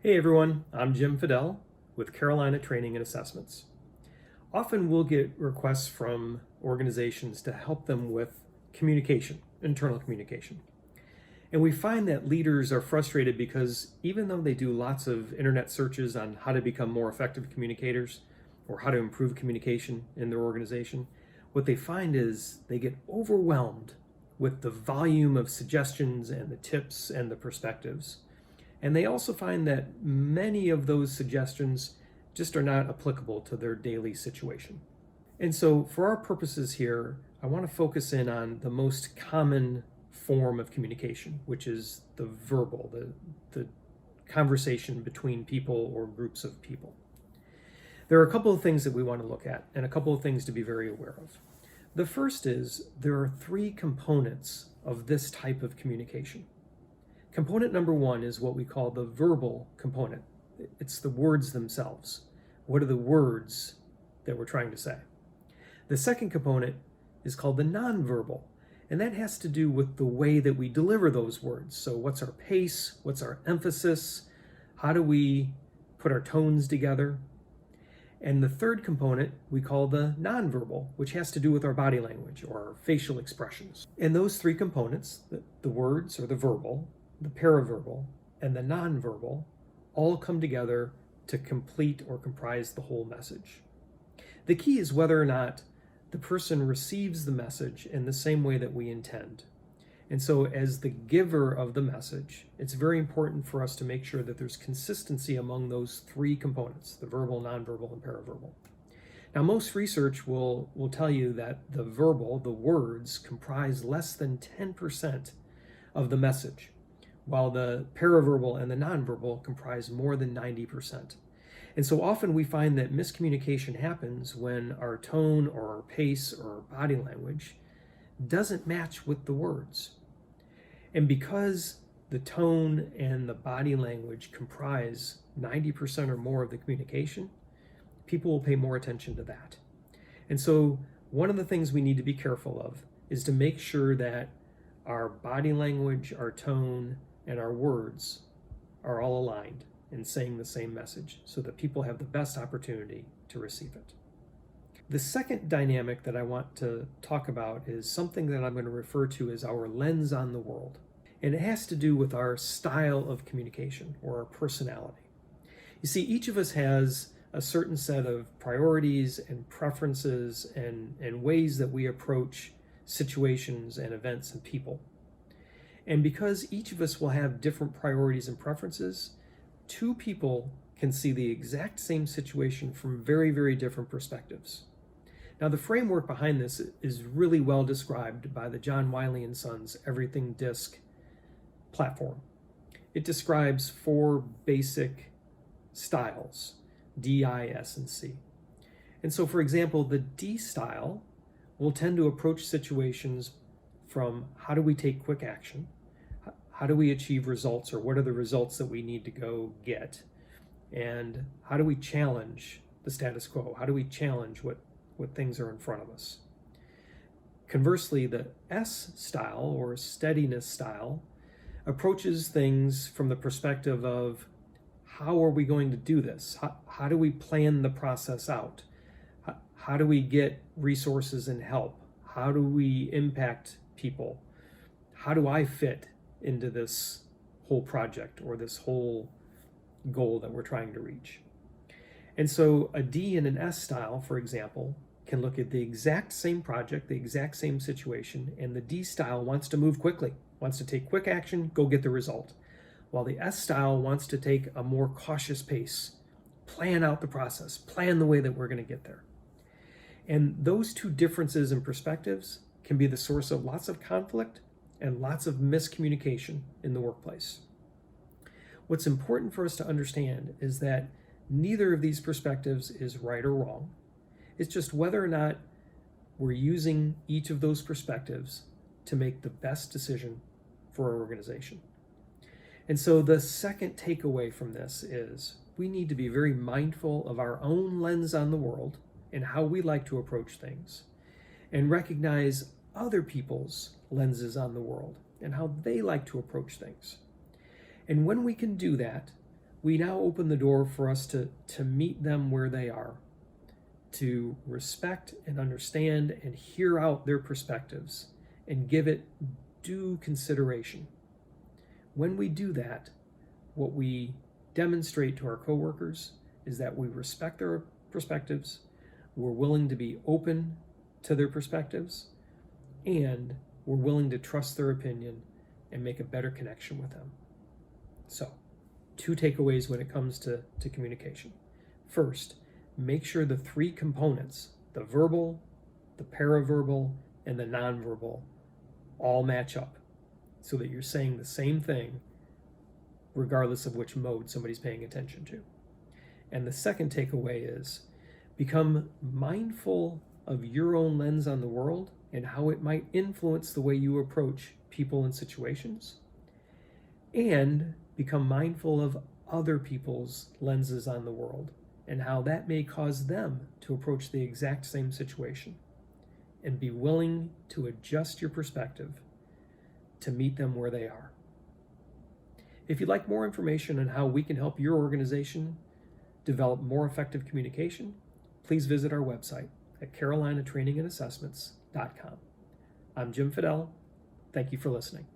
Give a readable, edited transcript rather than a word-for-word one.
Hey everyone, I'm Jim Fidel with Carolina Training and Assessments. Often we'll get requests from organizations to help them with communication, internal communication. And we find that leaders are frustrated because even though they do lots of internet searches on how to become more effective communicators or how to improve communication in their organization, what they find is they get overwhelmed with the volume of suggestions and the tips and the perspectives. And they also find that many of those suggestions just are not applicable to their daily situation. And so for our purposes here, I want to focus in on the most common form of communication, which is the verbal, the conversation between people or groups of people. There are a couple of things that we want to look at and a couple of things to be very aware of. The first is there are three components of this type of communication. Component number one is what we call the verbal component. It's the words themselves. What are the words that we're trying to say? The second component is called the nonverbal, and that has to do with the way that we deliver those words. So what's our pace? What's our emphasis? How do we put our tones together? And the third component we call the nonverbal, which has to do with our body language or our facial expressions. And those three components, the words or the verbal, the paraverbal, and the nonverbal, all come together to complete or comprise the whole message. The key is whether or not the person receives the message in the same way that we intend. And so as the giver of the message, it's very important for us to make sure that there's consistency among those three components, the verbal, nonverbal, and paraverbal. Now, most research will tell you that the verbal, the words, comprise less than 10% of the message, while the paraverbal and the nonverbal comprise more than 90%. And so often we find that miscommunication happens when our tone or our pace or our body language doesn't match with the words. And because the tone and the body language comprise 90% or more of the communication, people will pay more attention to that. And so one of the things we need to be careful of is to make sure that our body language, our tone, and our words are all aligned in saying the same message so that people have the best opportunity to receive it. The second dynamic that I want to talk about is something that I'm going to refer to as our lens on the world. And it has to do with our style of communication or our personality. You see, each of us has a certain set of priorities and preferences and ways that we approach situations and events and people. And because each of us will have different priorities and preferences, two people can see the exact same situation from very, very different perspectives. Now, the framework behind this is really well described by the John Wiley & Sons Everything Disc platform. It describes four basic styles, D, I, S, and C. And so, for example, the D style will tend to approach situations from how do we take quick action? How do we achieve results, or what are the results that we need to go get? And how do we challenge the status quo? How do we challenge what things are in front of us? Conversely, the S style or steadiness style approaches things from the perspective of how are we going to do this? How do we plan the process out? How do we get resources and help? How do we impact people? How do I fit into this whole project or this whole goal that we're trying to reach? And so a D and an S style, for example, can look at the exact same project, the exact same situation, and the D style wants to move quickly, wants to take quick action, go get the result, while the S style wants to take a more cautious pace, plan out the process, plan the way that we're going to get there. And those two differences in perspectives can be the source of lots of conflict and lots of miscommunication in the workplace. What's important for us to understand is that neither of these perspectives is right or wrong. It's just whether or not we're using each of those perspectives to make the best decision for our organization. And so the second takeaway from this is we need to be very mindful of our own lens on the world and how we like to approach things, and recognize other people's lenses on the world and how they like to approach things. And when we can do that, we now open the door for us to meet them where they are, to respect and understand and hear out their perspectives and give it due consideration. When we do that, what we demonstrate to our coworkers is that we respect their perspectives, we're willing to be open to their perspectives, and we're willing to trust their opinion and make a better connection with them. So, 2 takeaways when it comes to communication. First, make sure the 3 components, the verbal, the paraverbal, and the nonverbal, all match up so that you're saying the same thing regardless of which mode somebody's paying attention to. And the second takeaway is become mindful of your own lens on the world and how it might influence the way you approach people and situations, and become mindful of other people's lenses on the world and how that may cause them to approach the exact same situation, and be willing to adjust your perspective to meet them where they are. If you'd like more information on how we can help your organization develop more effective communication, please visit our website at carolinatrainingandassessments.com. I'm Jim Fidel. Thank you for listening.